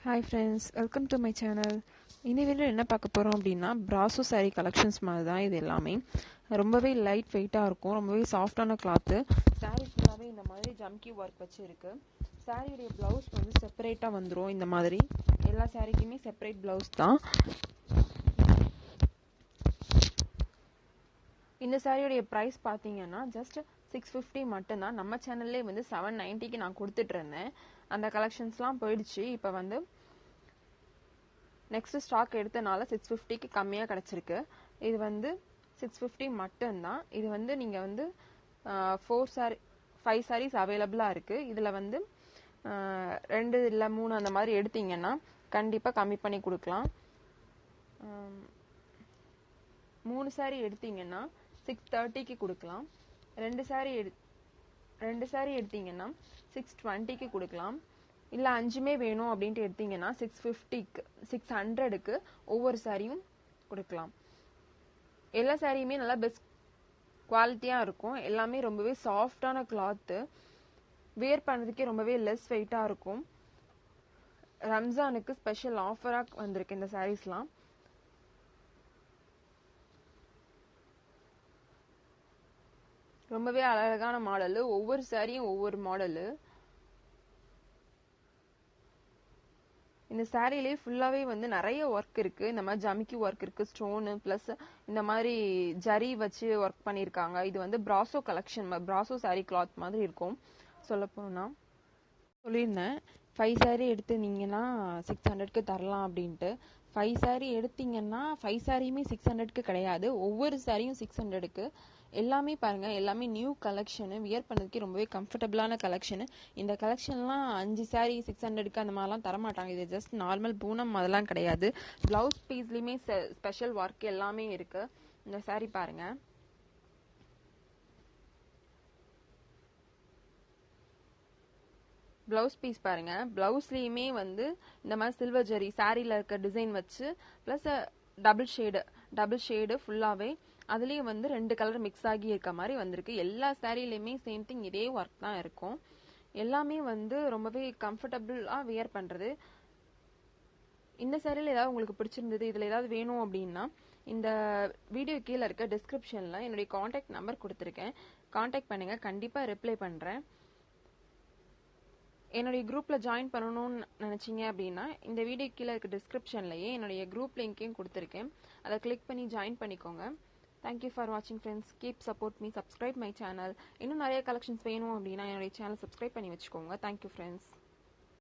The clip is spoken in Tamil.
Hi friends, welcome to my channel. இந்த வீடியோ என்ன பார்க்க போறோம் அப்படினா brasso saree collections மாதிரி தான் இது எல்லாமே. ரொம்பவே லைட் வெயிட்டா இருக்கும், ரொம்பவே சாஃப்ட்டான கிளாத். saree ஃபுல்லாவே இந்த மாதிரி ஜம்கி வர்க் வச்சு இருக்கு. saree உடைய ப்ளவுஸ் வந்து செப்பரேட்டா வந்துரும் இந்த மாதிரி. எல்லா சாரீக்குமே செப்பரேட் ப்ளவுஸ் தான். இந்த சாரியோட பிரைஸ் பாத்தீங்கன்னா just 650 மட்டும் தான். நம்ம சேனல்லே வந்து 790 க்கு நான் கொடுத்துட்டு இருந்தேன். அந்த கலெக்ஷன்ஸ்லாம் போயிடுச்சு. இப்போ வந்து நெக்ஸ்ட் ஸ்டாக் எடுத்தனால 650 க்கு கம்மியா கிடைச்சிருக்கு. இது வந்து 650 மட்டும் தான். இது வந்து நீங்க வந்து 5 sarees அவேலபிளா இருக்கு. இதுல வந்து 2 இல்ல 3 அந்த மாதிரி எடுத்தீங்கன்னா கண்டிப்பா கம்மி பண்ணி கொடுக்கலாம். 3 saree எடுத்தீங்கன்னா 630 க்கு கொடுக்கலாம். 2 saree எடுத்தீங்கன்னா 620 க்கு கொடுக்கலாம். இல்ல 5மே வேணும் அப்படினு எடுத்தீங்கன்னா 650 க்கு 600 க்கு ஒவ்வொரு சாரியும் கொடுக்கலாம். எல்லா சாரியுமே நல்ல பெஸ்ட் குவாலிட்டியா இருக்கும். எல்லாமே ரொம்பவே சாஃப்ட்டான கிளாத். வேர் பண்றதுக்கே ரொம்பவே லெஸ் வெயிட்டா இருக்கும். ரம்ஜானுக்கு ஸ்பெஷல் ஆஃபரா வந்திருக்கு இந்த சாரீஸ்லாம். ரொம்பவே அழகான மாடல். ஒவ்வொரு சாரியும் ஒவ்வொரு மாடல். இந்த சாரியிலே ஃபுல்லாவே வந்து நிறைய ஒர்க் இருக்கு. இந்த மாதிரி ஜமிக்கி ஒர்க் இருக்கு, ஸ்டோன் பிளஸ் இந்த மாதிரி ஜரி வச்சு ஒர்க் பண்ணிருக்காங்க. இது வந்து brasso collection, brasso saree cloth மாதிரி இருக்கும். சொல்ல போனா சொல்லியிருந்தேன் 5 saree எடுத்தீங்கன்னா 600க்கு தரலாம் அப்படின்ட்டு. 5 saree எடுத்தீங்கன்னா 5 சாரியுமே 600க்கு கிடையாது. ஒவ்வொரு சாரியும் 600க்கு. எல்லாமே பாருங்க, எல்லாமே நியூ கலெக்ஷன். வியர் பண்ணதுக்கு ரொம்பவே கம்ஃபர்டபுளான கலெக்ஷன். இந்த கலெக்ஷன்லாம் 5 saree 600க்கு அந்த மாதிரிலாம் தரமாட்டாங்க. இது ஜஸ்ட் நார்மல் பூனம் அதெல்லாம் கிடையாது. பிளவுஸ் பீஸ்லயுமே ஸ்பெஷல் ஒர்க் எல்லாமே இருக்கு. இந்த saree பாருங்க. பிளவுஸ் பீஸ் பாருங்க. பிளவுஸ்லயுமே வந்து இந்த மாதிரி சில்வர் ஜெரி சாரில இருக்க டிசைன் வச்சு பிளஸ் டபுள் ஷேடு ஃபுல்லாவே அதுலயும் வந்து 2 கலர் மிக்ஸ் ஆகி இருக்க மாதிரி வந்திருக்கு. எல்லா சாரிலயுமே சேம் திங் இதே ஒர்க் தான் இருக்கும். எல்லாமே வந்து ரொம்பவே கம்ஃபர்டபுளா வியர் பண்றது. இந்த சாரில ஏதாவது உங்களுக்கு பிடிச்சிருந்தது, இதுல ஏதாவது வேணும் அப்படின்னா இந்த வீடியோ கீழே இருக்க டிஸ்கிரிப்ஷன்ல என்னுடைய கான்டாக்ட் நம்பர் கொடுத்துருக்கேன். கான்டாக்ட் பண்ணுங்க, கண்டிப்பா ரிப்ளை பண்றேன். என்னுடைய குரூப்ல ஜாயின் பண்ணணும்னு நினைச்சீங்க அப்படின்னா இந்த வீடியோ கீழே இருக்க டிஸ்கிரிப்ஷன்லயே என்னுடைய குரூப் லிங்கையும் கொடுத்துருக்கேன். அதை கிளிக் பண்ணி ஜாயின் பண்ணிக்கோங்க. தேங்க்யூ ஃபார் வாட்சிங் friends. Keep support me, subscribe my channel. இன்னும் நிறைய கலெக்ஷன்ஸ் வேணும் அப்படின்னா என்னுடைய சேனல் சப்ஸ்கிரைப் பண்ணி வச்சுக்கோங்க. Thank you friends.